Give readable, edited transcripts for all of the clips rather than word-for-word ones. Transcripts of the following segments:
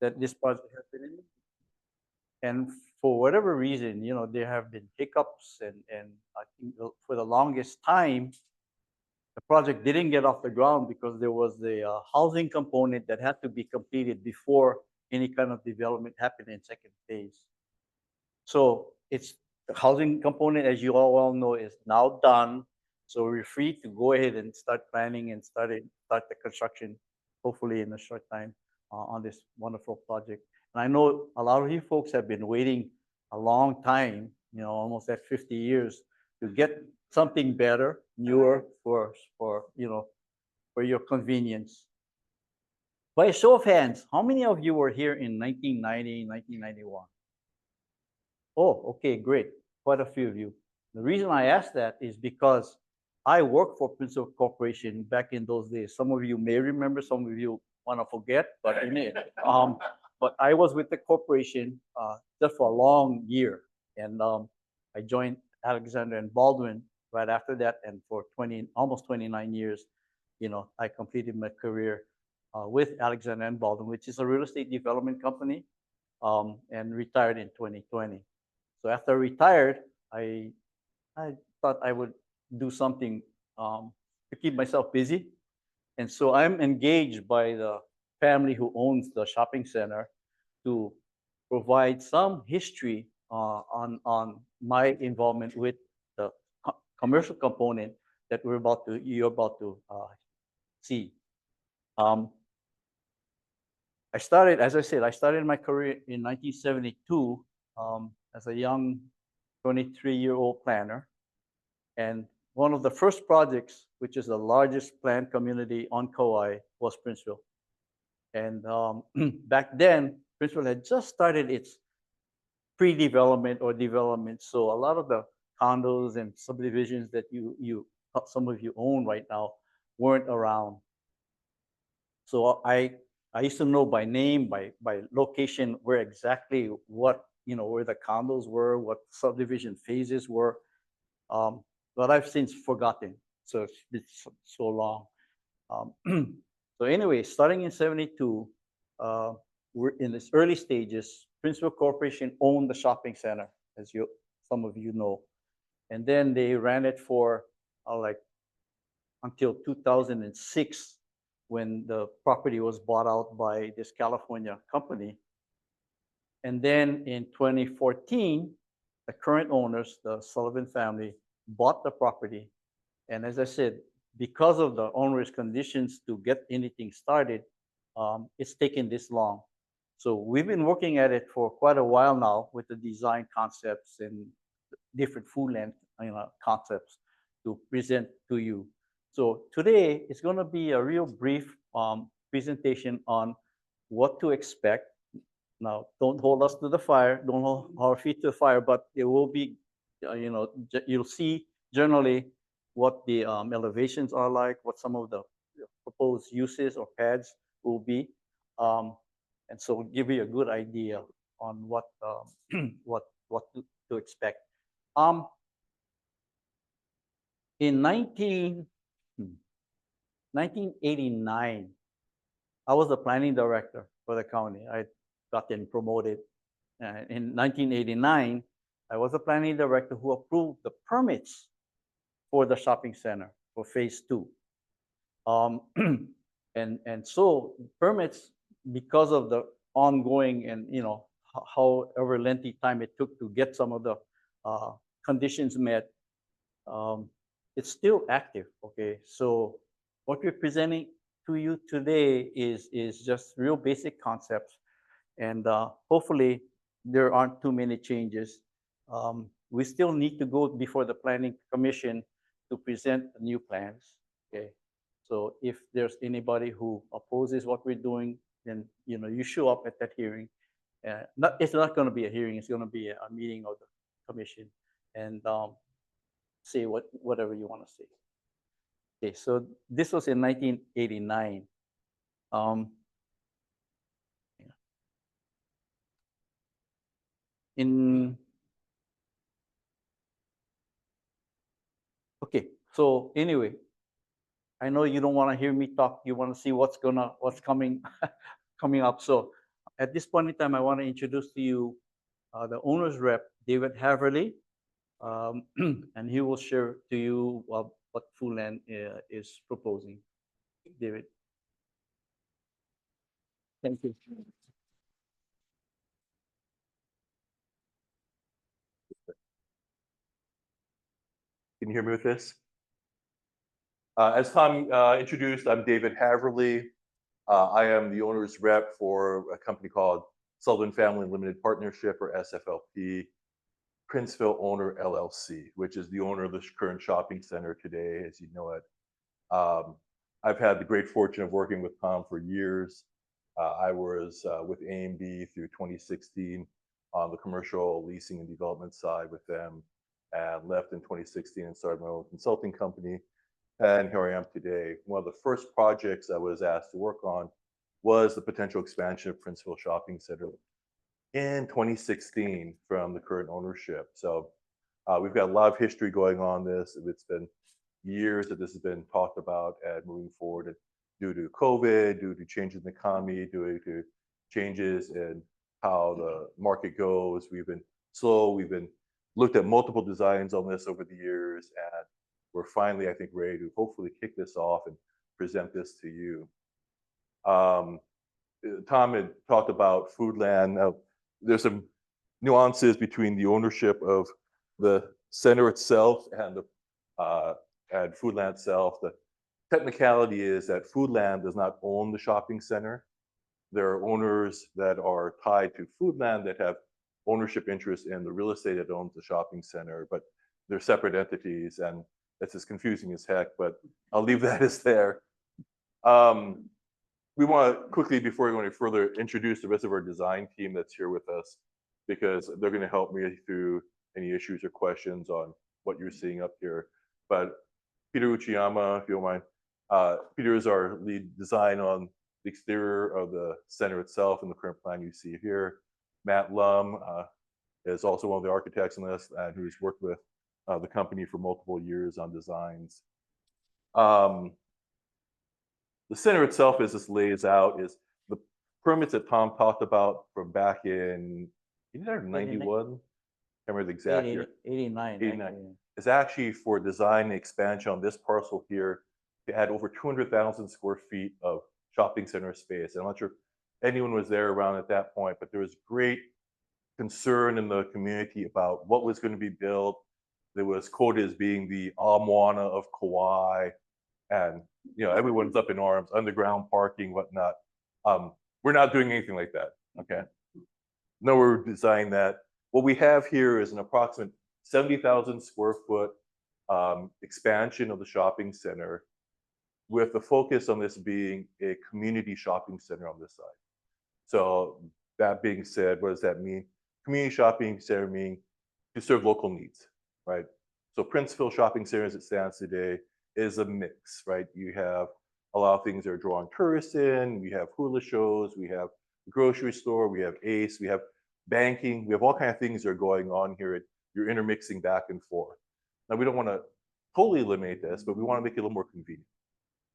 that this project has been in. And for whatever reason, there have been hiccups, and I think for the longest time, the project didn't get off the ground because there was the housing component that had to be completed before any kind of development happened in second phase. So it's the housing component, as you all well know, is now done. So we're free to go ahead and start planning and start the construction, hopefully in a short time, on this wonderful project. And I know a lot of you folks have been waiting a long time, almost at 50 years, to get something better, newer for your convenience. By a show of hands, how many of you were here in 1990, 1991? Oh, okay, great. Quite a few of you. The reason I asked that is because I worked for Princeville Corporation back in those days. Some of you may remember, some of you want to forget, but but I was with the corporation just for a long year, and I joined Alexander and Baldwin right after that, and for almost 29 years, I completed my career with Alexander and Baldwin, which is a real estate development company, and retired in 2020. So after I retired, I thought I would do something to keep myself busy. And so I'm engaged by the family who owns the shopping center to provide some history on my involvement with the commercial component that you're about to see. As I said, I started my career in 1972 as a young 23-year-old planner. And one of the first projects, which is the largest planned community on Kauai, was Princeville. And back then, Princeville had just started its pre-development or development. So a lot of the condos and subdivisions that some of you own right now weren't around. So I used to know by name, by location, where exactly where the condos were, what subdivision phases were. But I've since forgotten. So it's been so long. So anyway, starting in 72, we're in its early stages. Princeville Corporation owned the shopping center, as some of you know. And then they ran it for until 2006, when the property was bought out by this California company. And then in 2014, the current owners, the Sullivan family, bought the property. And as I said, because of the onerous conditions to get anything started, it's taken this long. So we've been working at it for quite a while now with the design concepts and different Foodland concepts to present to you. So today it's going to be a real brief presentation on what to expect. Now, don't hold us to the fire, don't hold our feet to the fire, but it will be, you'll see generally what the elevations are like, what some of the proposed uses or pads will be. And so give you a good idea on what what to expect. In 1989, I was the planning director for the county. I gotten promoted. In 1989, I was the planning director who approved the permits for the shopping center for phase 2. And so permits, because of the ongoing and however lengthy time it took to get some of the conditions met, it's still active. Okay, so what we're presenting to you today is just real basic concepts, and hopefully there aren't too many changes. We still need to go before the planning commission to present the new plans. Okay, so if there's anybody who opposes what we're doing, then you show up at that hearing. It's not going to be a hearing; it's going to be a meeting of the commission, and say whatever you want to say. Okay, so this was in 1989. Okay, so anyway, I know you don't want to hear me talk. You want to see what's coming coming up. So at this point in time, I want to introduce to you the owner's rep, David Haverly, and he will share to you what Foodland is proposing. David. Thank you. Can you hear me with this? As Tom introduced, I'm David Haverly. I am the owner's rep for a company called Sullivan Family Limited Partnership, or SFLP, Princeville Owner LLC, which is the owner of the current shopping center today, as you know it. I've had the great fortune of working with Tom for years. I was with A&B through 2016 on the commercial leasing and development side with them, and left in 2016 and started my own consulting company. And here I am today. One of the first projects I was asked to work on was the potential expansion of Princeville Shopping Center in 2016 from the current ownership. So we've got a lot of history going on this. It's been years that this has been talked about and moving forward. And due to COVID, due to changes in the economy, due to changes in how the market goes, we've been slow. We've been looked at multiple designs on this over the years, and we're finally, I think, ready to hopefully kick this off and present this to you. Tom had talked about Foodland. There's some nuances between the ownership of the center itself and Foodland itself. The technicality is that Foodland does not own the shopping center. There are owners that are tied to Foodland that have ownership interest in the real estate that owns the shopping center, but they're separate entities, and it's as confusing as heck, but I'll leave that as there. We want to quickly, before we go any further, introduce the rest of our design team that's here with us, because they're going to help me through any issues or questions on what you're seeing up here. But Peter Uchiyama, if you don't mind, Peter is our lead design on the exterior of the center itself and the current plan you see here. Matt Lum is also one of the architects on this, and who's worked with the company for multiple years on designs. The center itself, as this lays out, is the permits that Tom talked about from back in 91. Can't remember the exact year. 89. 89. Is actually for design and expansion on this parcel here to add over 200,000 square feet of shopping center space. And I'm not sure anyone was there around at that point, but there was great concern in the community about what was going to be built. There was quoted as being the Moana of Kauai, and everyone's up in arms, underground parking, whatnot. We're not doing anything like that. Okay, no, we're designing that. What we have here is an approximate 70,000 square foot expansion of the shopping center, with the focus on this being a community shopping center on this side. So that being said, what does that mean? Community shopping center meaning to serve local needs, right? So Princeville Shopping Center, as it stands today, is a mix, right? You have a lot of things that are drawing tourists in. We have hula shows, we have the grocery store, we have Ace, we have banking, we have all kinds of things that are going on here. You're intermixing back and forth. Now, we don't want to totally eliminate this, but we want to make it a little more convenient.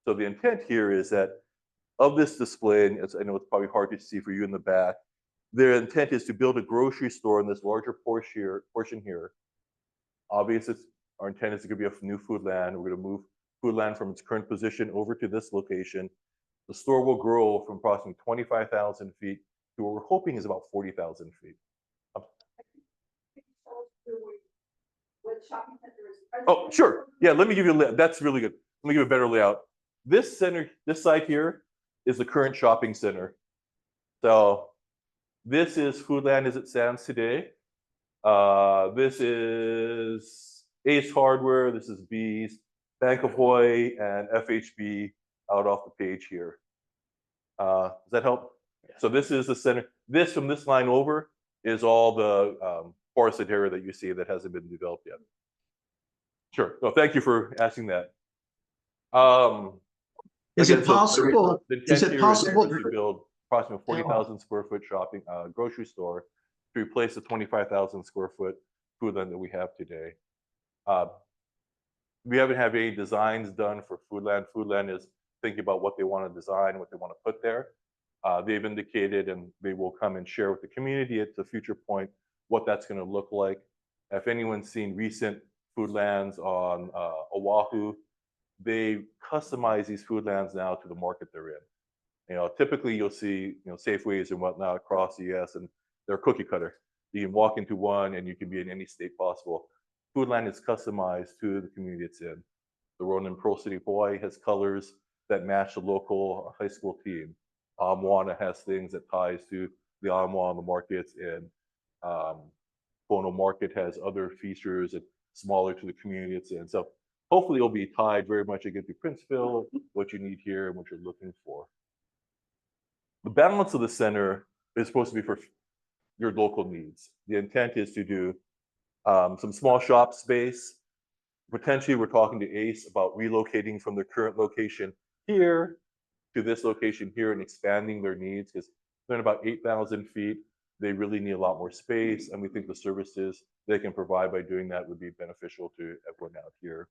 So the intent here is that of this display, and I know it's probably hard to see for you in the back, their intent is to build a grocery store in this larger portion here. Obviously, our intent is to be a new Foodland. We're going to move Foodland from its current position over to this location. The store will grow from approximately 25,000 feet to what we're hoping is about 40,000 feet. Oh, sure. Yeah, let me give you that's really good. Let me give you a better layout. This center, this side here, is the current shopping center. So this is Foodland as it stands today. This is Ace Hardware. This is B's, Bank of Hawaii, and FHB out off the page here. Does that help? Yeah. So this is the center. This from this line over is all the forested area that you see that hasn't been developed yet. Sure. Well, thank you for asking that. Is it possible? Is it possible to build approximately 40,000 square foot shopping grocery store to replace the 25,000 square foot Foodland that we have today? We haven't had any designs done for Foodland. Foodland is thinking about what they want to design, what they want to put there. They've indicated, and they will come and share with the community at the future point what that's going to look like. If anyone's seen recent Foodlands on Oahu, they customize these Foodlands now to the market they're in. You know, typically you'll see, you know, Safeways and whatnot across the US, and they're cookie cutter. You can walk into one and you can be in any state possible. Foodland is customized to the community it's in. The one in Pearl City, Hawaii has colors that match the local high school team. Moana has things that ties to the Moana markets, and Pono Market has other features that smaller to the community it's in. So hopefully it'll be tied very much again to Princeville, what you need here and what you're looking for. The balance of the center is supposed to be for your local needs. The intent is to do some small shop space. Potentially, we're talking to ACE about relocating from their current location here to this location here and expanding their needs, because they're at about 8,000 feet. They really need a lot more space, and we think the services they can provide by doing that would be beneficial to everyone out here.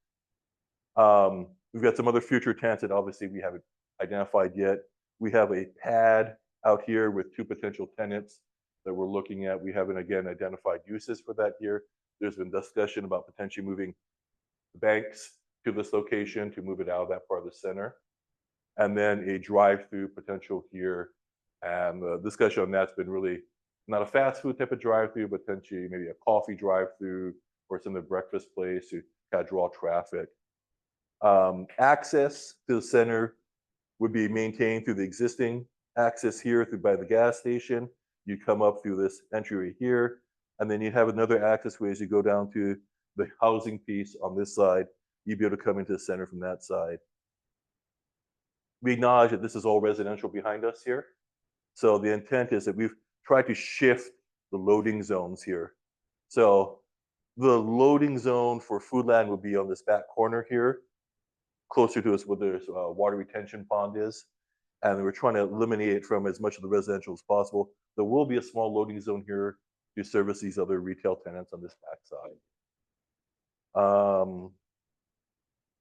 We've got some other future tenants that obviously we haven't identified yet. We have a pad out here with 2 potential tenants that we're looking at. We haven't, again, identified uses for that here. There's been discussion about potentially moving banks to this location to move it out of that part of the center. And then a drive-through potential here. And the discussion on that's been really not a fast food type of drive-through, but potentially maybe a coffee drive-through or some of the breakfast place to kind of draw traffic. Access to the center would be maintained through the existing access here through by the gas station. You come up through this entryway here, and then you have another access way as you go down to the housing piece on this side. You'd be able to come into the center from that side. We acknowledge that this is all residential behind us here. So the intent is that we've tried to shift the loading zones here. So the loading zone for Foodland would be on this back corner here, closer to us where the water retention pond is. And we're trying to eliminate it from as much of the residential as possible. There will be a small loading zone here to service these other retail tenants on this back side.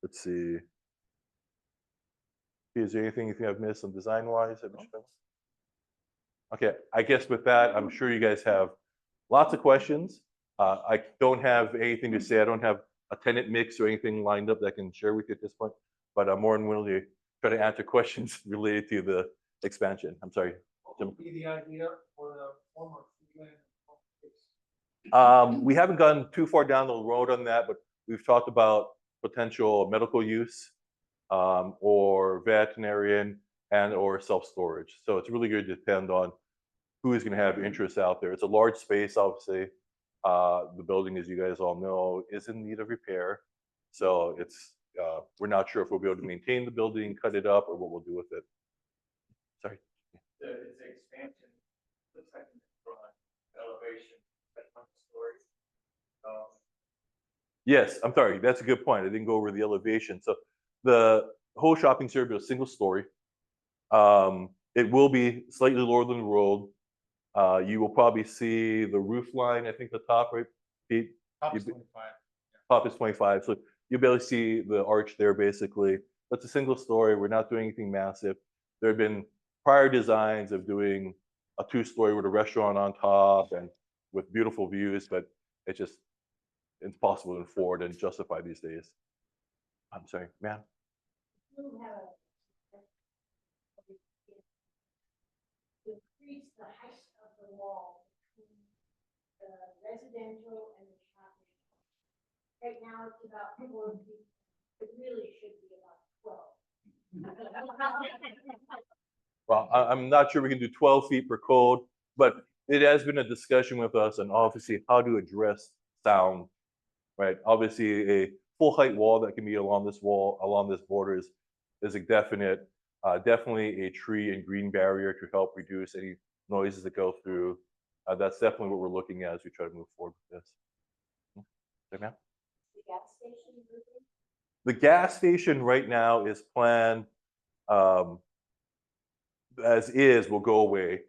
Let's see. Is there anything you think I've missed on design-wise? Okay, I guess with that, I'm sure you guys have lots of questions. I don't have anything to say. I don't have a tenant mix or anything lined up that I can share with you at this point, but I'm more than willing to try to answer questions related to the expansion. I'm sorry. What would be the idea for the former Foodland? We haven't gone too far down the road on that, but we've talked about potential medical use or veterinarian and or self-storage. So it's really going to depend on who is going to have interest out there. It's a large space, obviously. The building, as you guys all know, is in need of repair. So it's we're not sure if we'll be able to maintain the building, cut it up, or what we'll do with it. Sorry. The expansion looks like elevation, that one story. Yes, I'm sorry. That's a good point. I didn't go over the elevation. So the whole shopping center is a single story. It will be slightly lower than the road. You will probably see the roof line, I think the top, right, Pete? Top is 25. Top is 25. So you'll be able to see the arch there, basically. That's a single story. We're not doing anything massive. There have been prior designs of doing a 2-story with a restaurant on top and with beautiful views, but it's just impossible to afford and justify these days. I'm sorry, ma'am. Increase the height of the wall between the residential and the shopping. Right now it's about 4 feet. It really should be about 12. Well, I'm not sure we can do 12 feet per code, but it has been a discussion with us and obviously how to address sound, right? Obviously a full height wall that can be along this wall, along this border is a definite, definitely a tree and green barrier to help reduce any noises that go through. That's definitely what we're looking at as we try to move forward with this. Okay, ma'am? The gas station moving? The gas station right now is planned as is, will go away.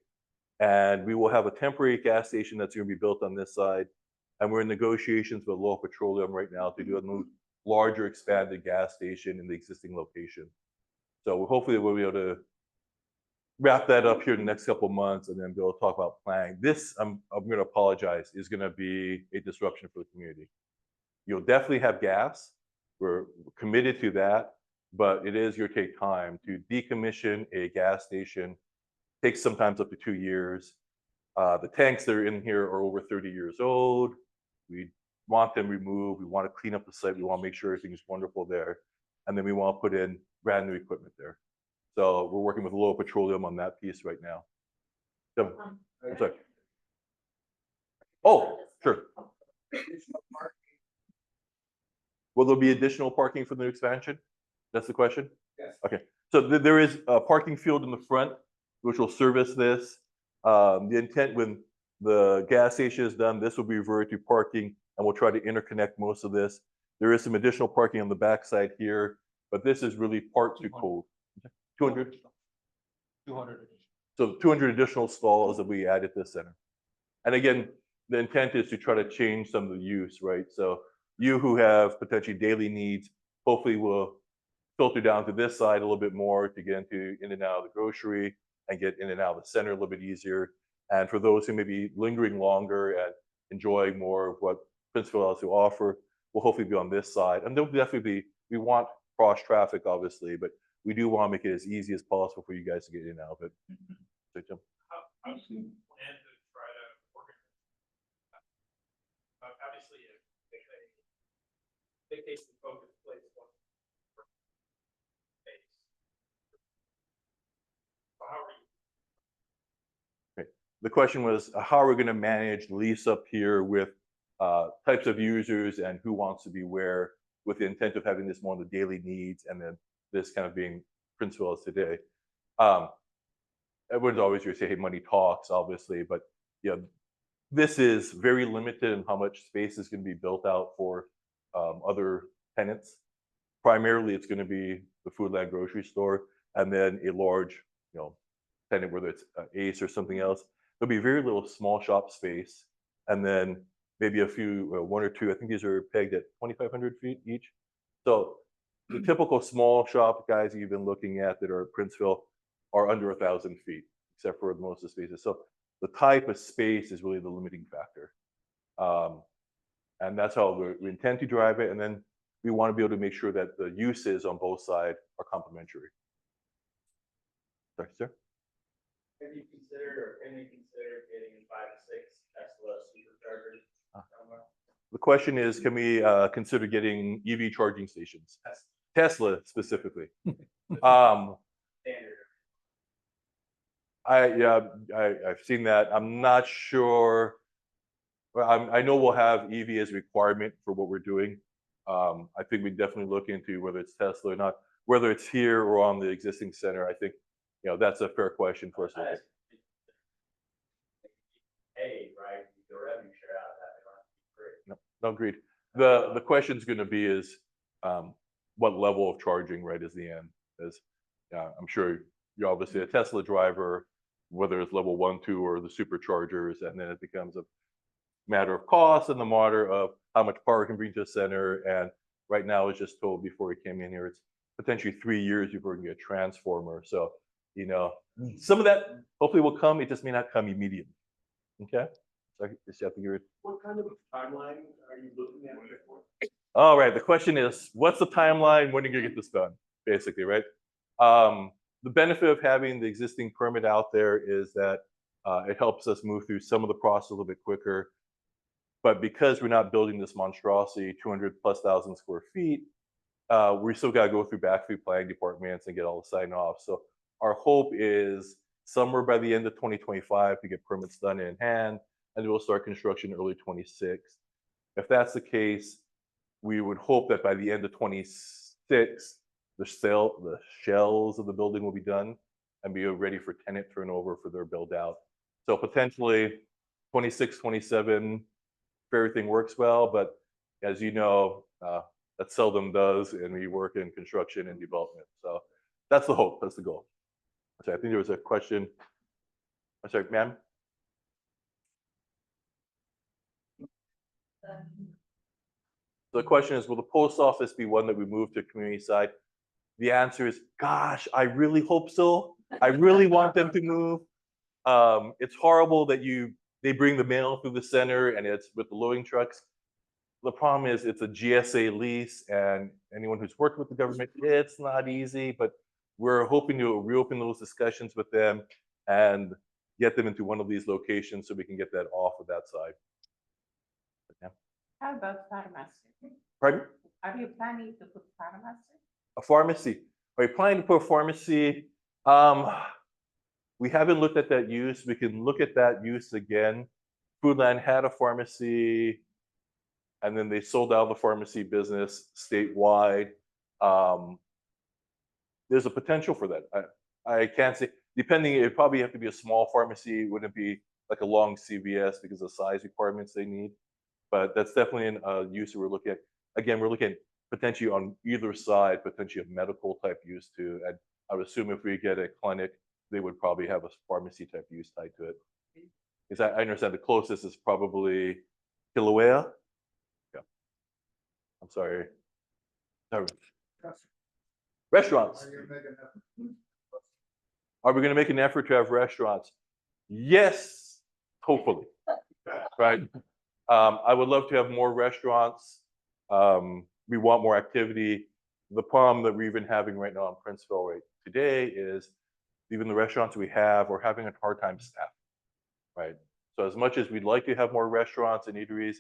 And we will have a temporary gas station that's going to be built on this side. And we're in negotiations with Local Petroleum right now to do a new, larger expanded gas station in the existing location. So hopefully we'll be able to wrap that up here in the next couple of months, and then we'll talk about planning. This, I'm going to apologize, is going to be a disruption for the community. You'll definitely have gas. We're committed to that, but it is going to take time to decommission a gas station. Takes sometimes up to 2 years. The tanks that are in here are over 30 years old. We want them removed. We want to clean up the site. We want to make sure everything's wonderful there. And then we want to put in brand new equipment there. So we're working with Low Petroleum on that piece right now. So, I'm sorry. Oh, sure. Will there be additional parking for the new expansion? That's the question? Yes. Okay. So there is a parking field in the front, which will service this. The intent when the gas station is done, this will be reverted to parking, and we'll try to interconnect most of this. There is some additional parking on the backside here, but this is really part to code. 200? 200. So 200 additional stalls that we added to the center. And again, the intent is to try to change some of the use, right? So you who have potentially daily needs, hopefully will filter down to this side a little bit more to get into in and out of the grocery and get in and out of the center a little bit easier. And for those who may be lingering longer and enjoying more of what Princeville has to offer, will hopefully be on this side. And there'll definitely be, we want cross traffic, obviously, but we do want to make it as easy as possible for you guys to get in and out of it. So, Jim. How do you plan to try to organize? Obviously, if they dictate the focus place one space. So how are you? The question was, how are we going to manage lease up here with types of users and who wants to be where, with the intent of having this more on the daily needs and then this kind of being Princeville as today. Everyone's always going to say, hey, money talks, obviously, but yeah, this is very limited in how much space is going to be built out for other tenants. Primarily, it's going to be the Foodland grocery store and then a large, tenant, whether it's Ace or something else. There'll be very little small shop space, and then maybe a few, one or two. I think these are pegged at 2,500 feet each. So the typical small shop guys you've been looking at that are at Princeville are under 1,000 feet, except for most of the spaces. So the type of space is really the limiting factor. And that's how we intend to drive it. And then we want to be able to make sure that the uses on both sides are complementary. Sorry, sir? Have you considered or can you consider getting 5 to 6 Tesla superchargers somewhere? The question is, can we consider getting EV charging stations? Tesla specifically. Standard. I've seen that. I'm not sure. Well, I know we'll have EV as a requirement for what we're doing. I think we definitely look into whether it's Tesla or not, whether it's here or on the existing center. I think, that's a fair question for us to look at. Hey, right? The revenue share out of that. No, agreed. The question's going to be is what level of charging, right, is the end? As I'm sure you're obviously a Tesla driver, whether it's level 1, 2, or the superchargers, and then it becomes a matter of cost and the matter of how much power can bring to the center. And right now, I was just told before we came in here, it's potentially 3 years before we can get a transformer. So, some of that hopefully will come. It just may not come immediately. Okay. So I just have to give it. What kind of timeline are you looking at? All right. The question is, what's the timeline? When are you going to get this done? Basically, right? The benefit of having the existing permit out there is that it helps us move through some of the process a little bit quicker. But because we're not building this monstrosity, 200,000+ square feet, we still got to go through planning departments and get all the sign off. So our hope is somewhere by the end of 2025 to get permits done in hand, and we'll start construction early 26. If that's the case, we would hope that by the end of 26, the shells of the building will be done and be ready for tenant turnover for their build out. So potentially 26, 27, if everything works well, but as you know, that seldom does, and we work in construction and development. So that's the hope, that's the goal. So I think there was a question. I'm sorry, ma'am? The question is, will the post office be one that we move to community side? The answer is, gosh, I really hope so. I really want them to move. It's horrible that they bring the mail through the center and it's with the loading trucks. The problem is it's a GSA lease, and anyone who's worked with the government, it's not easy, but we're hoping to reopen those discussions with them and get them into one of these locations so we can get that off of that side. Yeah. How about pharmacy? Pardon? Are you planning to put pharmacy? A pharmacy. Are you planning to put a pharmacy? We haven't looked at that use. We can look at that use again. Foodland had a pharmacy, and then they sold out the pharmacy business statewide. There's a potential for that. I can't say, depending, it'd probably have to be a small pharmacy. It wouldn't be like a long CVS because of the size requirements they need. But that's definitely a use that we're looking at. Again, we're looking at potentially on either side, potentially a medical type use too. And I would assume if we get a clinic, they would probably have a pharmacy type use tied to it. Because I understand the closest is probably Kilauea. Yeah. I'm sorry. Sorry. Restaurants. Are we going to make an effort to have restaurants? Yes, hopefully. Right. I would love to have more restaurants. We want more activity. The problem that we've been having right now in Princeville right today is even the restaurants we have are having a hard time staffing. Right. So as much as we'd like to have more restaurants and eateries,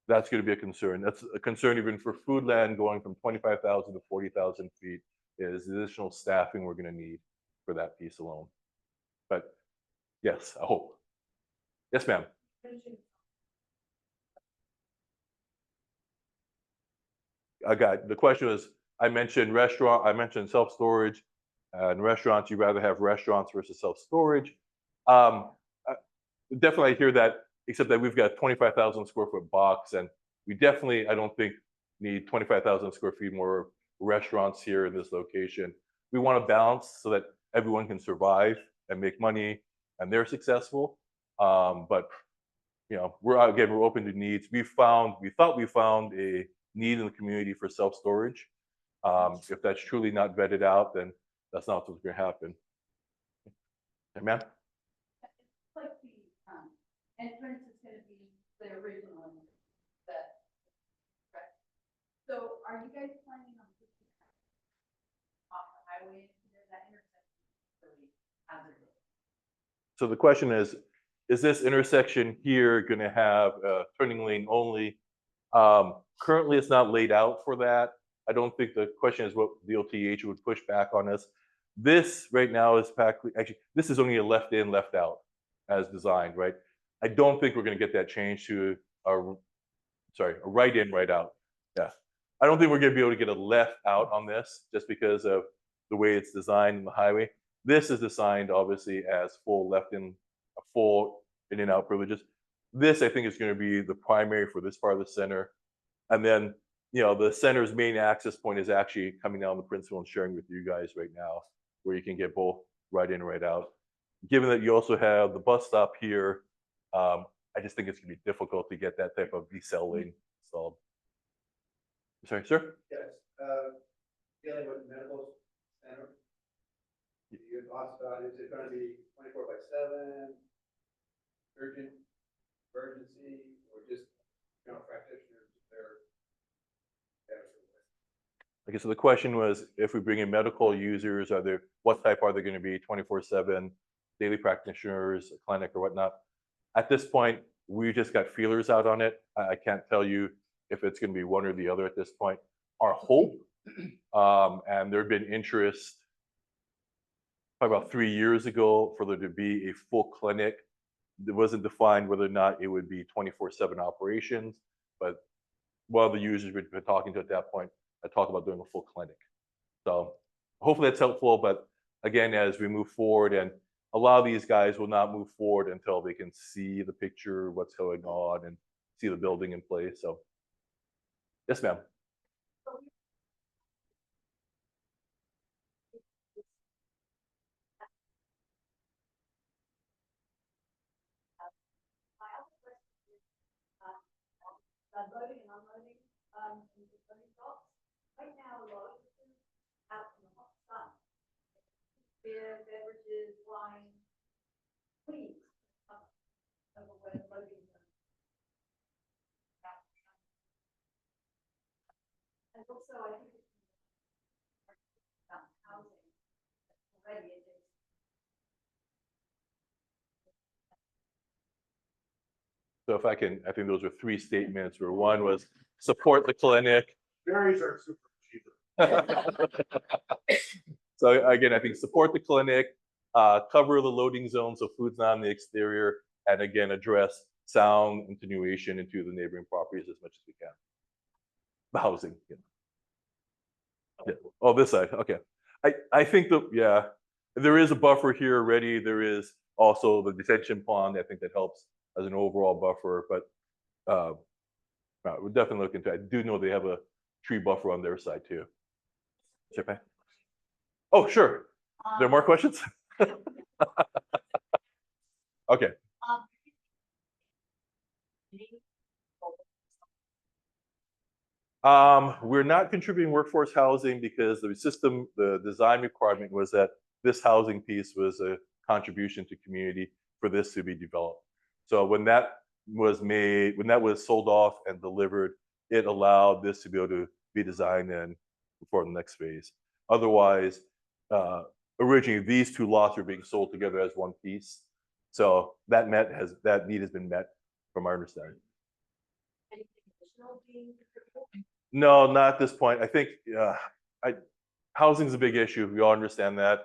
that's going to be a concern. That's a concern even for Foodland going from 25,000 to 40,000 feet is the additional staffing we're going to need for that piece alone. But yes, I hope. Yes, ma'am. The question was, I mentioned self-storage, and restaurants, you'd rather have restaurants versus self-storage. Definitely I hear that, except that we've got a 25,000 square foot box, and we definitely, I don't think, need 25,000 square feet more restaurants here in this location. We want to balance so that everyone can survive and make money and they're successful. But you know, we're open to needs. We thought we found a need in the community for self-storage. If that's truly not vetted out, then that's not what's going to happen. Hey, ma'am? Like the entrance is going to be the original one. Right. So are you guys planning on pushing off the highway into that intersection? Really hazardous. So the question is this intersection here going to have a turning lane only? Currently, it's not laid out for that. I don't think the question is what the DOTH would push back on us. This right now is actually, this is only a left in, left out as designed, right? I don't think we're going to get that changed to a right in, right out. Yeah. I don't think we're going to be able to get a left out on this just because of the way it's designed in the highway. This is designed obviously as full left in, full in and out privileges. This, I think, is going to be the primary for this part of the center. And then, you know, the center's main access point is actually coming down the Princeville and sharing with you guys right now, where you can get both right in, right out. Given that you also have the bus stop here, I just think it's going to be difficult to get that type of decel lane installed. Sorry, sir? Yes, dealing with medical center. You asked about, is it gonna be 24/7, urgent, emergency, or just, you know, practitioners there? Okay, so the question was, if we bring in medical users, what type are they going to be? 24/7, daily practitioners, a clinic or whatnot? At this point, we just got feelers out on it. I can't tell you if it's going to be one or the other at this point. Our hope, and there had been interest probably about 3 years ago for there to be a full clinic. It wasn't defined whether or not it would be 24/7 operations, but one of the users we'd been talking to at that point, I talked about doing a full clinic. So hopefully that's helpful. But again, as we move forward, and a lot of these guys will not move forward until they can see the picture, what's going on, and see the building in place. So, yes, ma'am. My other question is, loading and unloading, in the loading docks. Right now, a lot of it is out in the hot sun. They're outline, please, of a way of living. And also, I think it's about housing already. It is. So if I can, I think those were 3 statements where one was support the clinic. Berries are super cheap. So again, I think support the clinic, cover the loading zone so food's not on the exterior, and again, address sound attenuation into the neighboring properties as much as we can. The housing. Yeah. Oh, this side. Okay. I think there is a buffer here already. There is also the detention pond. I think that helps as an overall buffer, but we're definitely looking to. I do know they have a tree buffer on their side too. Japan. Oh, sure. There are more questions? Okay. We're not contributing workforce housing because the design requirement was that this housing piece was a contribution to community for this to be developed. So when that was made, when that was sold off and delivered, it allowed this to be able to be designed in for the next phase. Otherwise, originally these 2 lots were being sold together as one piece. So that need has been met from our understanding. Anything additional being contributed? No, not at this point. I think housing is a big issue. We all understand that.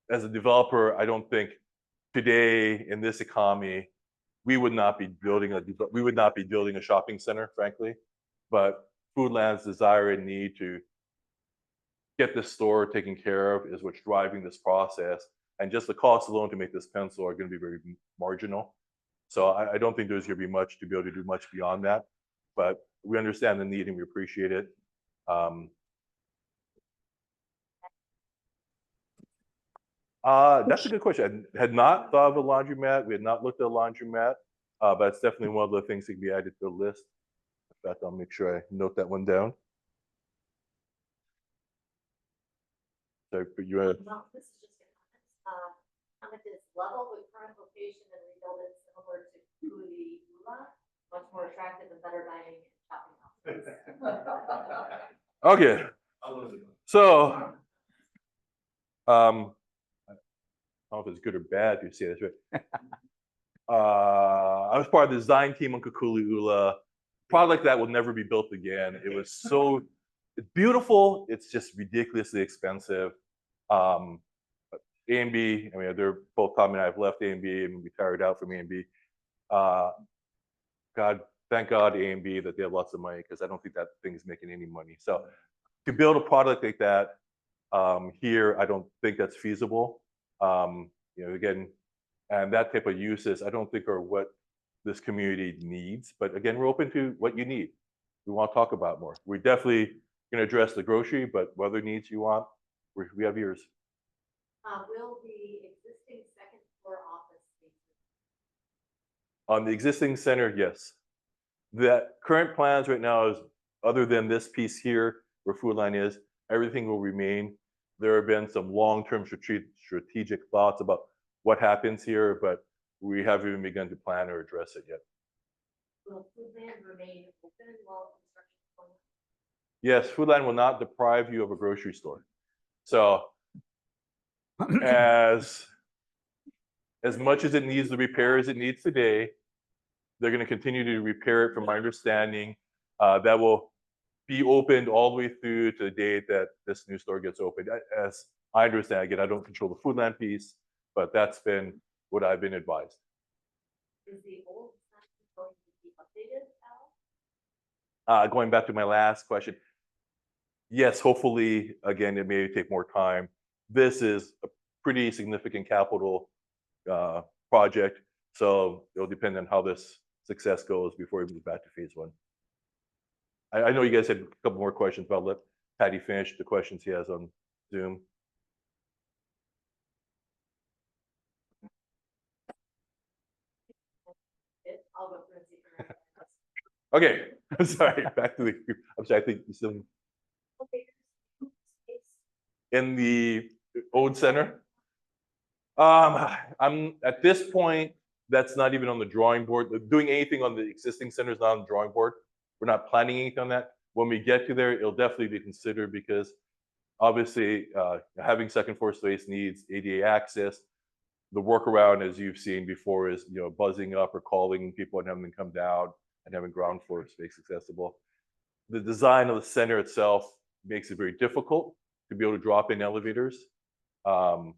As a developer, I don't think today in this economy we would not be building a shopping center, frankly. But Foodland's desire and need to get this store taken care of is what's driving this process. And just the cost alone to make this pencil are going to be very marginal. So I don't think there's going to be much to be able to do much beyond that. But we understand the need and we appreciate it. That's a good question. I had not thought of a laundromat. We had not looked at a laundromat, but it's definitely one of the things that can be added to the list. In fact, I'll make sure I note that one down. So you Well, this is just a comment. Comment is level with current location and rebuild it similar to Kuliula, much more attractive and better dining and shopping options. Okay. So, I don't know if it's good or bad to say this, right? I was part of the design team on Kukuli'ula. Product like that will never be built again. It was so it's beautiful. It's just ridiculously expensive. A&B, I mean, they're both Tom and I have left A&B and retired out from A&B. Thank God A&B that they have lots of money because I don't think that thing is making any money. So to build a product like that here, I don't think that's feasible. Again, and that type of uses, I don't think are what this community needs. But again, we're open to what you need. We want to talk about more. We're definitely going to address the grocery, but what other needs you want, we have yours. Will the existing second floor office spaces? On the existing center, yes. The current plans right now is, other than this piece here where Foodland is, everything will remain. There have been some long-term strategic thoughts about what happens here, but we haven't even begun to plan or address it yet. Will Foodland remain open while construction is going on? Yes, Foodland will not deprive you of a grocery store. So as much as it needs the repairs it needs today, they're going to continue to repair it, from my understanding. That will be opened all the way through to the date that this new store gets opened. As I understand, again, I don't control the Foodland piece, but that's been what I've been advised. Is the old sign going to be updated, Al? Going back to my last question, yes, hopefully, again, it may take more time. This is a pretty significant capital project, so it'll depend on how this success goes before we move back to phase 1. I know you guys had a couple more questions, but I'll let Patty finish the questions he has on Zoom. I'll go through and see if Okay, I'm sorry, back to the group. I'm sorry, I think you still in the old center. I'm at this point, that's not even on the drawing board. Doing anything on the existing center is not on the drawing board. We're not planning anything on that. When we get to there, it'll definitely be considered because obviously having second floor space needs ADA access. The workaround, as you've seen before, is buzzing up or calling people and having them come down and having ground floor space accessible. The design of the center itself makes it very difficult to be able to drop in elevators, but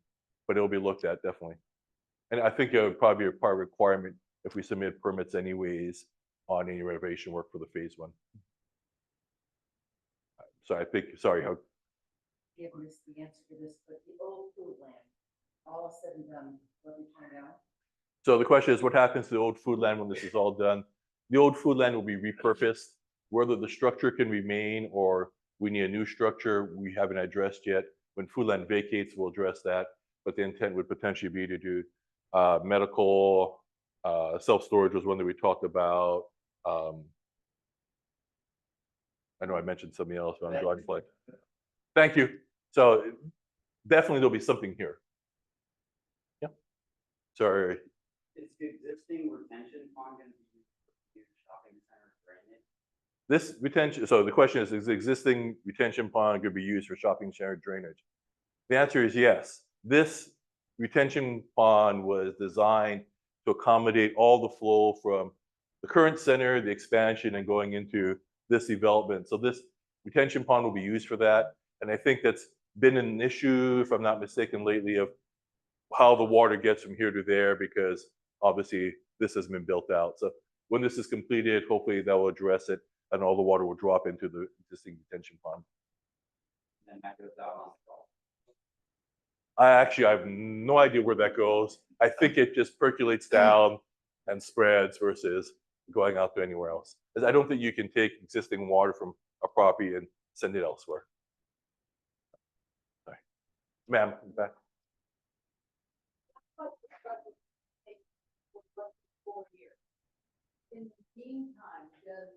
it'll be looked at definitely. And I think it would probably be a part requirement if we submit permits anyways on any renovation work for the phase one. So I think, sorry, how? Give us the answer to this, but the old Foodland, all said and done, what we turn down? So the question is, what happens to the old Foodland when this is all done? The old Foodland will be repurposed. Whether the structure can remain or we need a new structure, we haven't addressed yet. When Foodland vacates, we'll address that. But the intent would potentially be to do medical, self-storage was one that we talked about. I know I mentioned something else, but I'm drawing a blank. Thank you. So definitely there'll be something here. Yeah. Sorry. Is the existing retention pond going to be used for shopping center drainage? This retention, so the question is the existing retention pond going to be used for shopping center drainage? The answer is yes. This retention pond was designed to accommodate all the flow from the current center, the expansion, and going into this development. So this retention pond will be used for that. And I think that's been an issue, if I'm not mistaken, lately of how the water gets from here to there, because obviously this has been built out. So when this is completed, hopefully that will address it and all the water will drop into the existing retention pond. And that goes out on the golf. I have no idea where that goes. I think it just percolates down and spreads versus going out to anywhere else. Because I don't think you can take existing water from a property and send it elsewhere. Sorry. Ma'am, in the back. In the meantime, does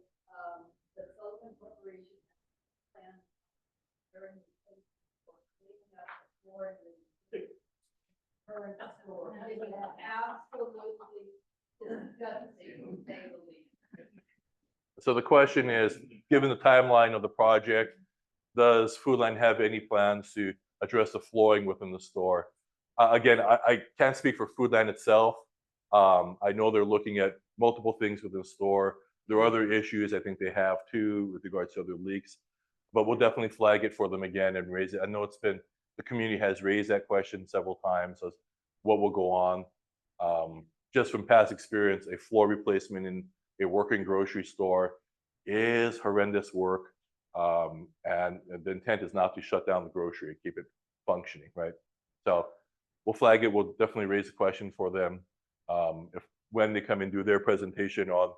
the Sullivan Corporation plan during the for cleaning up the floor in the current floor? Absolutely disgusting, to say the least. So the question is, given the timeline of the project, does Foodland have any plans to address the flooring within the store? Again, I can't speak for Foodland itself. I know they're looking at multiple things within the store. There are other issues I think they have too with regards to other leaks, but we'll definitely flag it for them again and raise it. I know the community has raised that question several times as what will go on. Just from past experience, a floor replacement in a working grocery store is horrendous work. And the intent is not to shut down the grocery, keep it functioning, right? So we'll flag it. We'll definitely raise the question for them. When they come and do their presentation on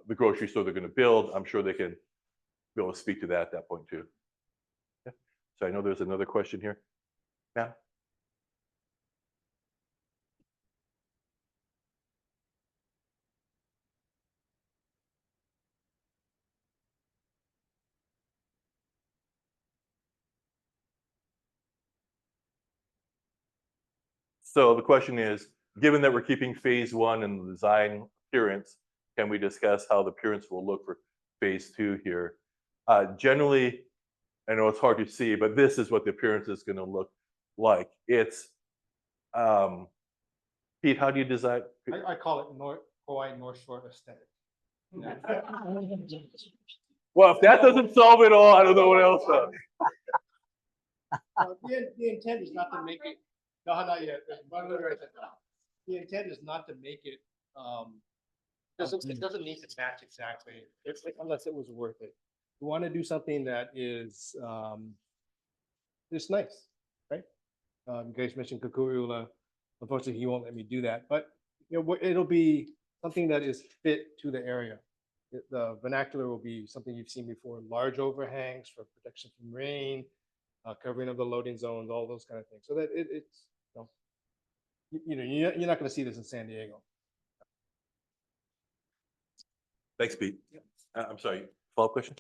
the grocery store they're going to build, I'm sure they can be able to speak to that at that point too. Yeah. So I know there's another question here. Ma'am? So the question is, given that we're keeping phase one and the design appearance, can we discuss how the appearance will look for phase two here? Generally, I know it's hard to see, but this is what the appearance is going to look like. It's, Pete, how do you design? I call it Hawaii North Shore aesthetic. Well, if that doesn't solve it all, I don't know what else does. The intent is not to make it, no, not yet. The intent is not to make it, it doesn't need to match exactly, unless it was worth it. We want to do something that is just nice, right? You guys mentioned Kukui'ula. Unfortunately, he won't let me do that, but it'll be something that is fit to the area. The vernacular will be something you've seen before: large overhangs for protection from rain, covering of the loading zones, all those kind of things. So that it's you're not going to see this in San Diego. Thanks, Pete. I'm sorry. Follow-up question?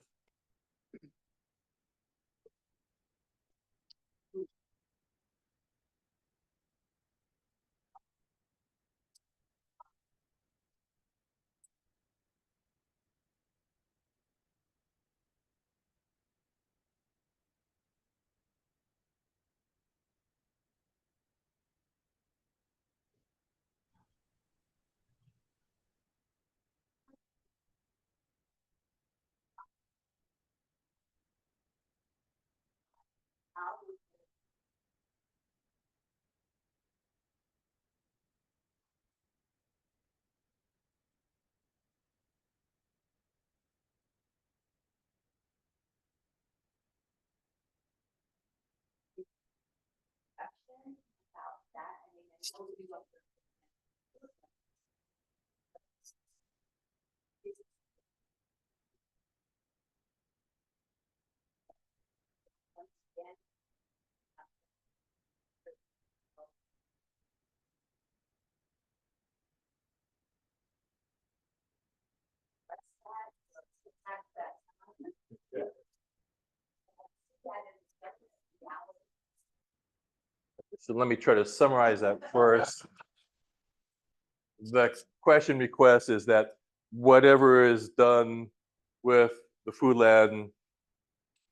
So let me try to summarize that first. The question request is that whatever is done with the Foodland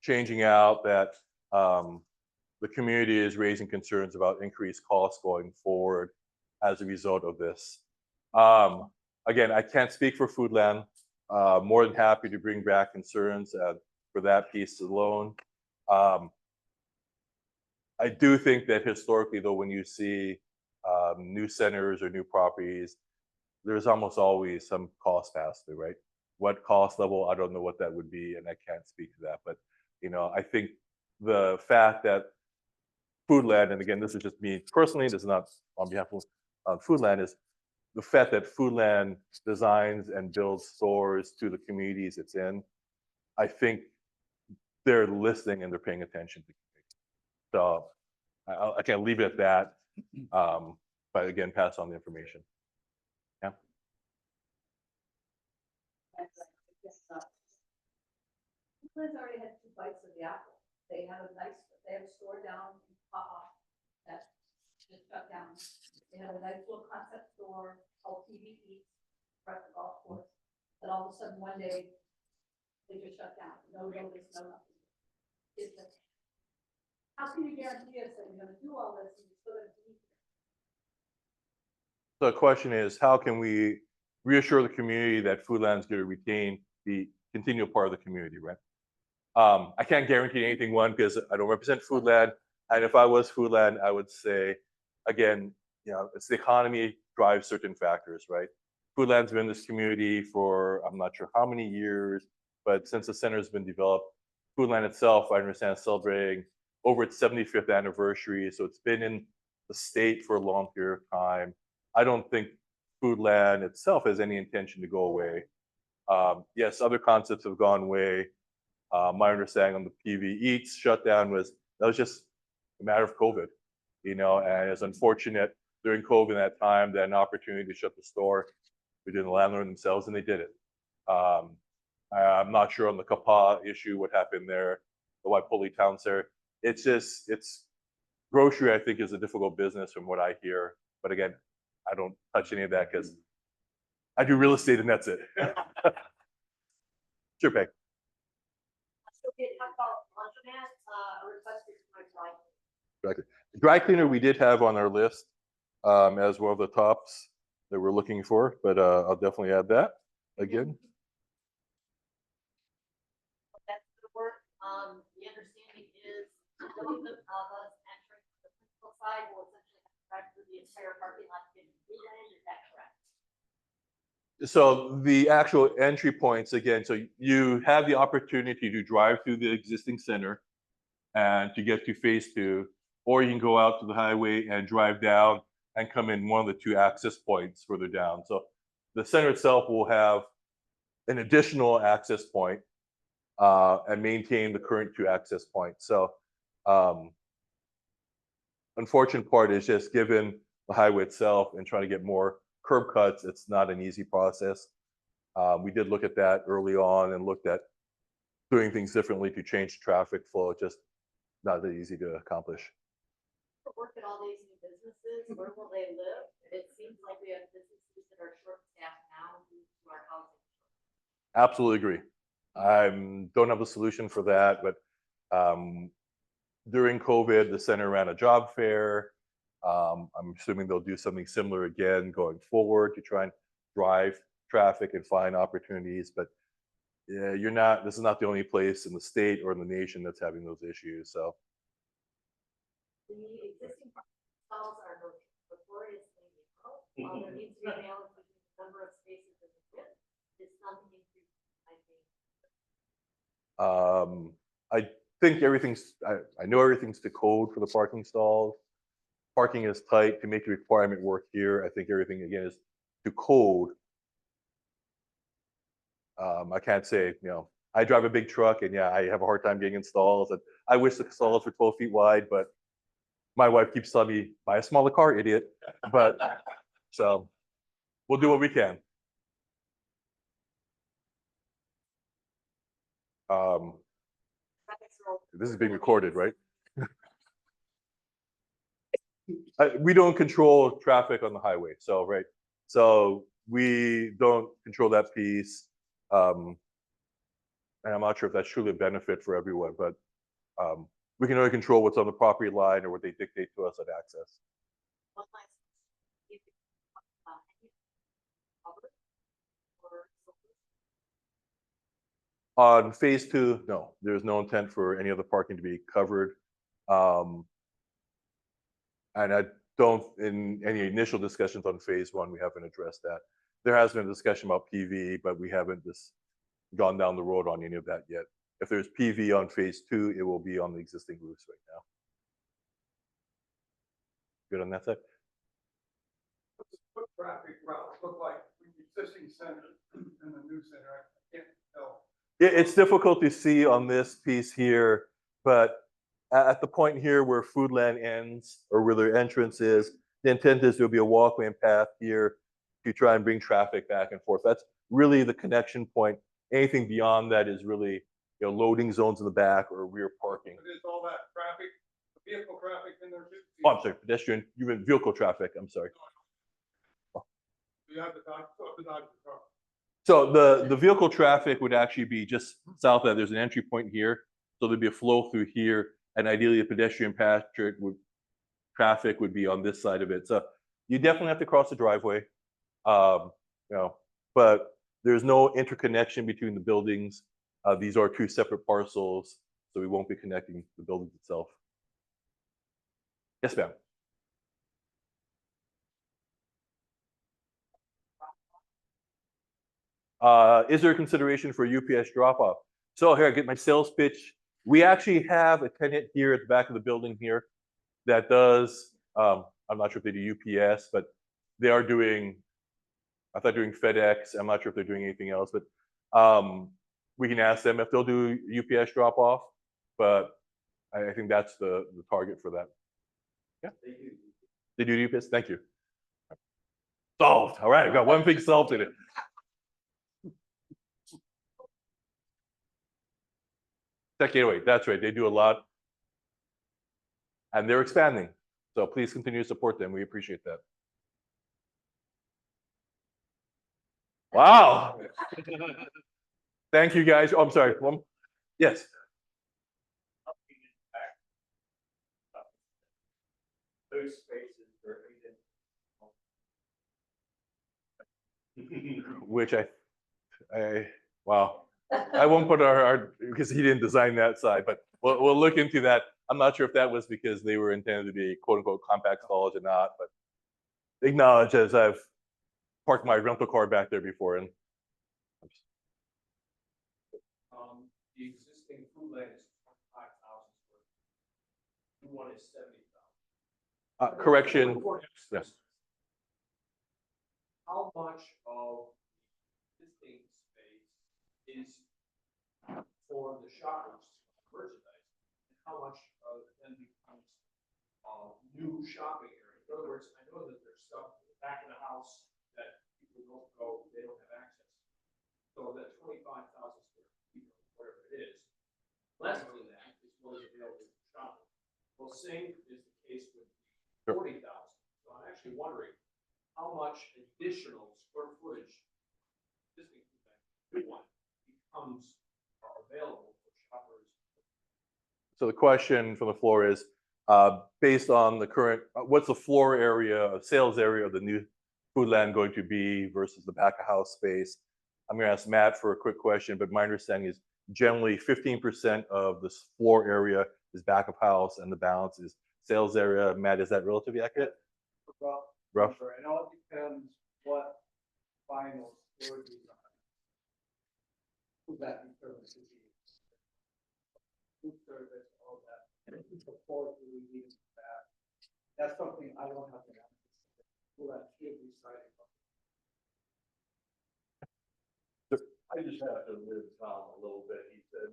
changing out, that the community is raising concerns about increased costs going forward as a result of this. Again, I can't speak for Foodland. More than happy to bring back concerns for that piece alone. I do think that historically, though, when you see new centers or new properties, there's almost always some cost pass through, right? What cost level, I don't know what that would be, and I can't speak to that. But I think the fact that Foodland, and again, this is just me personally, this is not on behalf of Foodland, is the fact that Foodland designs and builds stores to the communities it's in. I think they're listening and they're paying attention to. So I can leave it at that, but again, pass on the information. Yeah. Foodland's already had 2 bites of the apple. They have a store down in that just shut down. They have a nice little concept store called TV Eats, right at the golf course. And all of a sudden, one day, they just shut down. No notice, no nothing. It's just, how can you guarantee us that you're gonna do all this and you're still gonna be? So the question is, how can we reassure the community that Foodland's going to retain the continual part of the community, right? I can't guarantee anything, one, because I don't represent Foodland. And if I was Foodland, I would say, again, it's the economy drives certain factors, right? Foodland's been in this community for, I'm not sure how many years, but since the center has been developed, Foodland itself, I understand, is celebrating over its 75th anniversary. So it's been in the state for a long period of time. I don't think Foodland itself has any intention to go away. Yes, other concepts have gone away. My understanding on the PV Eats shutdown was just a matter of COVID, and it's unfortunate during COVID at that time they had an opportunity to shut the store within the landlord themselves, and they did it. I'm not sure on the Kapa issue what happened there, the Waipoli Town Center. It's grocery, I think, is a difficult business from what I hear. But again, I don't touch any of that because I do real estate and that's it. Sure, Peg. So we talk about laundromat, a request for my dry. Dry cleaner we did have on our list as one of the tops that we're looking for, but I'll definitely add that again. That's the work. The understanding is those of us entering the principal side will essentially have to drive through the entire parking lot to get to Foodland. Is that correct? So the actual entry points, again, so you have the opportunity to drive through the existing center and to get to phase 2, or you can go out to the highway and drive down and come in one of the 2 access points further down. So the center itself will have an additional access point and maintain the current 2 access points. So unfortunate part is just given the highway itself and trying to get more curb cuts, it's not an easy process. We did look at that early on and looked at doing things differently to change traffic flow. It's just not that easy to accomplish. Work at all these new businesses, where will they live? It seems like we have businesses that are short-staffed now due to our housing. Absolutely agree. I don't have a solution for that, but during COVID, the center ran a job fair. I'm assuming they'll do something similar again going forward to try and drive traffic and find opportunities. But yeah, this is not the only place in the state or in the nation that's having those issues. So The existing stalls are notoriously narrow. There needs to be a balance between the number of spaces and the width. It's nothing increased, I think. I think I know everything's to code for the parking stalls. parking is tight to make the requirement work here. I think everything again is to code. I can't say, I drive a big truck and yeah, I have a hard time getting installs, and I wish the stalls were 12 feet wide, but my wife keeps telling me, buy a smaller car, idiot. But so we'll do what we can. This is being recorded, right? We don't control traffic on the highway, so right. So we don't control that piece. And I'm not sure if that's truly a benefit for everyone, but we can only control what's on the property line or what they dictate to us at access. One last question. On phase 2, no, there's no intent for any other parking to be covered. And I don't, in any initial discussions on phase 1, we haven't addressed that. There has been a discussion about PV, but we haven't just gone down the road on any of that yet. If there's PV on phase 2, it will be on the existing roofs right now. Good on that side? What traffic routes look like from the existing center and the new center? I can't tell. It's difficult to see on this piece here, but at the point here where Foodland ends or where their entrance is, the intent is there'll be a walkway and path here to try and bring traffic back and forth. That's really the connection point. Anything beyond that is really, loading zones in the back or rear parking. But is all that traffic, vehicle traffic in there too? Oh, I'm sorry, pedestrian, you meant vehicle traffic, I'm sorry. You have the Dodge truck. So the vehicle traffic would actually be just south of that. There's an entry point here. So there'd be a flow through here, and ideally a pedestrian traffic would be on this side of it. So you definitely have to cross the driveway. But there's no interconnection between the buildings. These are 2 separate parcels, so we won't be connecting the buildings itself. Yes, ma'am. Is there a consideration for UPS drop-off? So here, I get my sales pitch. We actually have a tenant here at the back of the building here that does, I'm not sure if they do UPS, but they are doing, I thought doing FedEx. I'm not sure if they're doing anything else, but we can ask them if they'll do UPS drop-off, but I think that's the target for that. Yeah. They do UPS? Thank you. Solved. All right, I've got one thing solved in it. Take it away. That's right. They do a lot. And they're expanding. So please continue to support them. We appreciate that. Wow. Thank you, guys. Oh, I'm sorry. Yes. Those spaces are Which wow. I won't put our because he didn't design that side, but we'll look into that. I'm not sure if that was because they were intended to be quote unquote compact stalls or not, but acknowledge as I've parked my rental car back there before. And the existing Foodland is 25,000 square feet. New one is 70,000. correction. Yes. How much of existing space is for the shoppers merchandise, and how much then becomes new shopping area? In other words, I know that there's stuff in the back of the house that people don't go, they don't have access. So that 25,000 square feet, or whatever it is, less than that is what is available for shopping. Well, same is the case with 40,000. So I'm actually wondering how much additional square footage existing one becomes available for shoppers. So the question from the floor is, based on the current, what's the floor area, sales area of the new Foodland going to be versus the back of house space? I'm going to ask Matt for a quick question, but my understanding is generally 15% of the floor area is back of house and the balance is sales area. Matt, is that relatively accurate? Rough. It all depends what final store design. That determines the food service, all that. Before we need that. That's something I just have to live Tom a little bit. He said,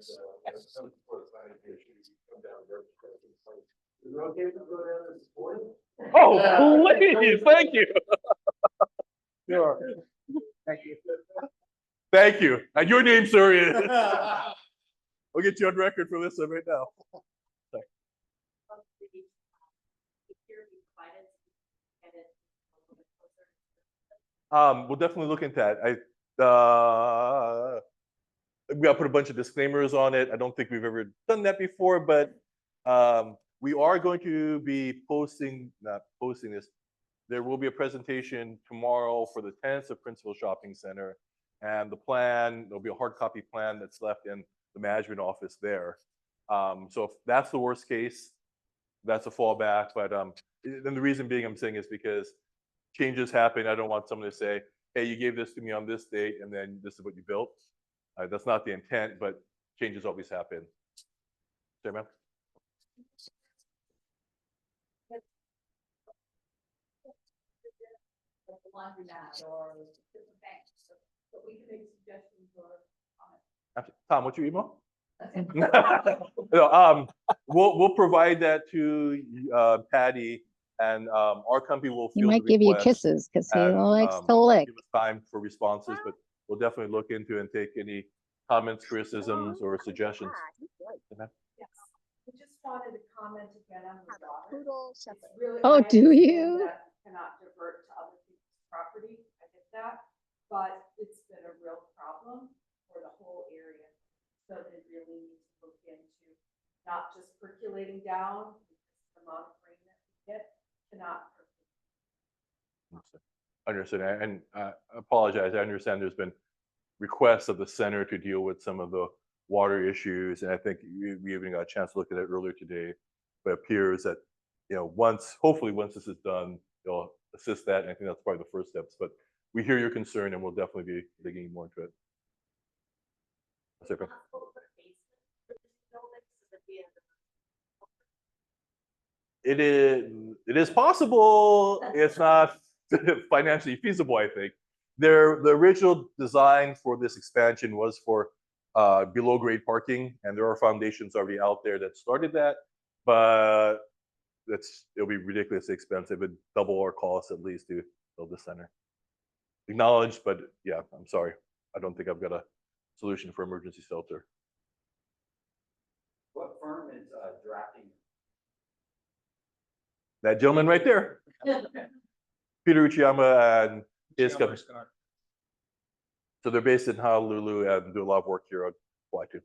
for the planning issue, you come down there. Is it okay to go down this morning? Oh, please, thank you. Sure. Thank you. Thank you. And your name, sir, is. We'll get you on record for this one right now. We'll definitely look into that. We gotta put a bunch of disclaimers on it. I don't think we've ever done that before, but we are going to be not posting this. There will be a presentation tomorrow for the tenants of Princeville Shopping Center, and the plan, there'll be a hard copy plan that's left in the management office there. So if that's the worst case, that's a fallback. But then the reason being I'm saying is because changes happen. I don't want someone to say, hey, you gave this to me on this date, and then this is what you built. That's not the intent, but changes always happen. Sorry, ma'am? Like the laundromat or different banks, so we can make suggestions or comments. Tom, what's your email? No, we'll provide that to Patty, and our company will He field might the give you request kisses because he and, likes to lick. give us time for responses, but we'll definitely look into and take any comments, criticisms, or suggestions. Yes, I just wanted to comment again on the daughter. Poodle It's really, Oh, I do understand you? that cannot divert to other people's property, I get that, but it's been a real problem for the whole area. So they really need to look into not just percolating down, because the amount of rain that we get cannot. Understood, and I apologize. I understand there's been requests of the center to deal with some of the water issues, and I think we even got a chance to look at it earlier today. But it appears that, hopefully once this is done, they'll assist that, and I think that's probably the first steps. But we hear your concern, and we'll definitely be digging more into it. That's okay. It is possible. It's not financially feasible, I think. The original design for this expansion was for below grade parking, and there are foundations already out there that started that, but it'll be ridiculously expensive. It'd double our costs at least to build the center. Acknowledged, but yeah, I'm sorry. I don't think I've got a solution for emergency shelter. What firm is drafting? That gentleman right there, Peter Uchiyama and his company. So they're based in Honolulu and do a lot of work here on Hawaii too.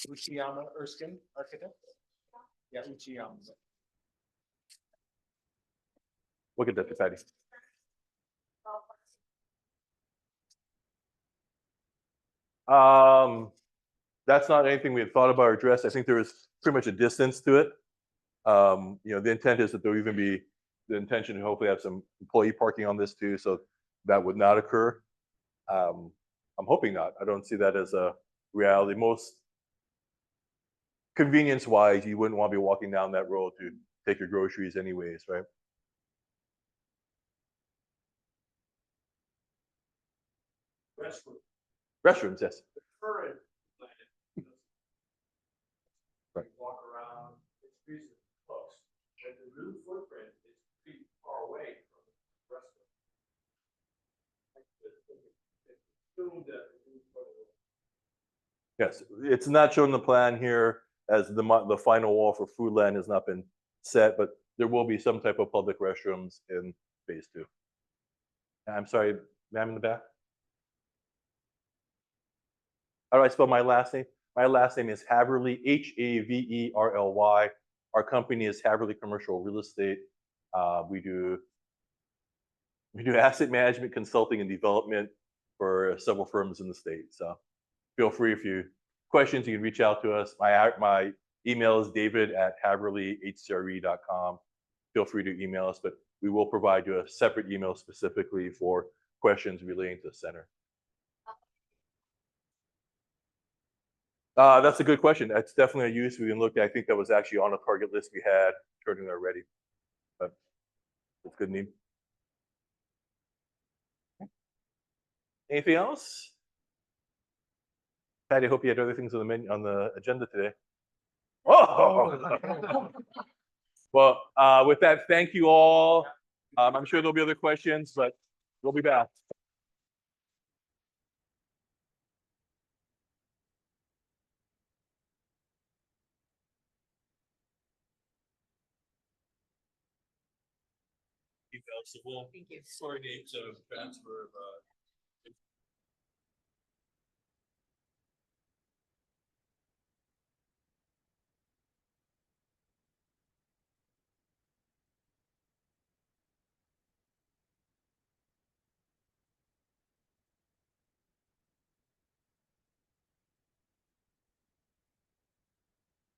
Uchiyama Erskine Architect? Yeah, Uchiyama. Look at that, Patty. That's not anything we had thought about or addressed. I think there is pretty much a distance to it. The intent is that there'll even be the intention to hopefully have some employee parking on this too, so that would not occur. I'm hoping not. I don't see that as a reality. Most convenience-wise, you wouldn't want to be walking down that road to take your groceries anyways, right? Restrooms, yes. The current plan, Right. walk around, it's reasonably close, but the new footprint is pretty far away from the rest of it. Yes, it's not shown in the plan here as the final wall for Foodland has not been set, but there will be some type of public restrooms in phase 2. I'm sorry, ma'am in the back. How do I spell my last name? My last name is Haverly, Haverly. Our company is Haverly Commercial Real Estate. We do asset management, consulting, and development for several firms in the state. So feel free, if you questions, you can reach out to us. My email is david@haverlyhcre.com. Feel free to email us, but we will provide you a separate email specifically for questions relating to the center. That's a good question. That's definitely a use we can look at. I think that was actually on a target list we had turning already, but it's good need. Anything else? Patty, I hope you had other things on the menu, on the agenda today. Oh! Well, with that, thank you all. I'm sure there'll be other questions, but we'll be back. Thank you. Coordinate transfer of